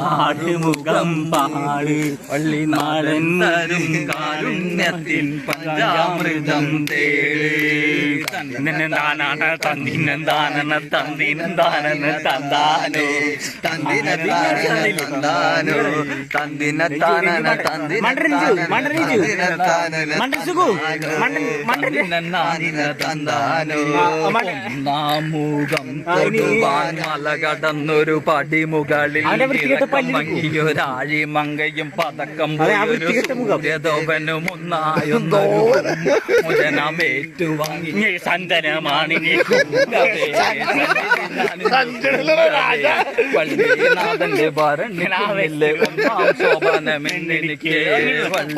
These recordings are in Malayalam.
ആടുമുഖം പാട് പള്ളി നാടൻ തരും കാരുണ്യത്തിൻ പഞ്ചാമൃതം തേട് തന്നിനെന്താനാണ് തന്നിനെന്താനന തന്നിനെന്താനന തന്താനോ തന്തിനെന്താനോ തന്തിനെത്താനന തന്താനോ നാമുഖം തൊടുവാൻ മല കടന്നൊരു പടിമുകളിൽ മങ്ങിയൊരാഴി മങ്കയും പതക്കം സൂര്യതോപനും ഒന്നായൊന്നേറ്റുവാങ്ങി സന്തനമാണിനി പള്ളിനാഥന്റെ ഭരണിനാവല്ലേ ഒന്നാം ശോഭനമെന്നെനിക്ക്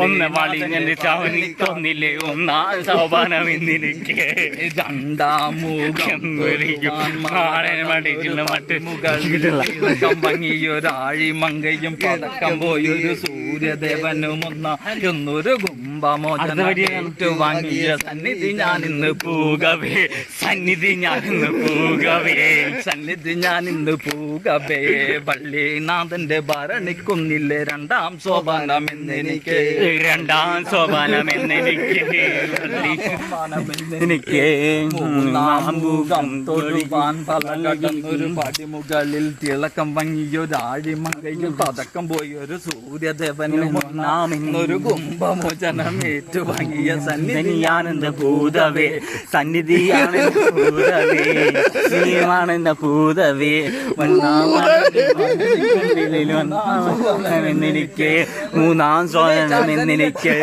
ഒന്ന് മളിഞ്ഞെന്റെ ചവനിക്കൊന്നില്ലേ ഒന്നാം ശോഭനമെന്നെനിക്ക് രണ്ടാമൂഖം ഭംഗിയൊരാഴി മങ്കയും പതക്കം പോയൊരു സൂര്യദേവനും ഒന്നൊരു കുംഭമോചനേറ്റു വാങ്ങിയ സന്നിധി ഞാനിന്ന് പൂകവേ സന്നിധി ഞാനിന്ന് പൂകവേ സന്നിധി ഞാനിന്ന് പൂകവേ പള്ളിനാഥന്റെ ഭരണിക്കുന്നില്ലേ രണ്ടാം സോപാനമെന്നെനിക്ക് രണ്ടാം സോപാനമെന്നെനിക്ക് എനിക്ക് മൂന്നാം തൊടുവാൻ പലകടന്നൊരു പടിമുകളിൽ തിളക്കം ഭംഗിയൊരാഴിമകയും പതക്കം പോയൊരു സൂര്യദേവനും ഒന്നാമിന്നൊരു കുംഭമോചനം ഏറ്റുവാങ്ങിയ സന്നിധിയാണെന്ന ഭൂതവേ സന്നിധിയാണെന്ന ഭൂതവേ ശ്രീമാണെന്ന ഭൂതവേ ഒന്നാമെന്നെനിക്ക് മൂന്നാം സോദനമെന്നെനിക്ക്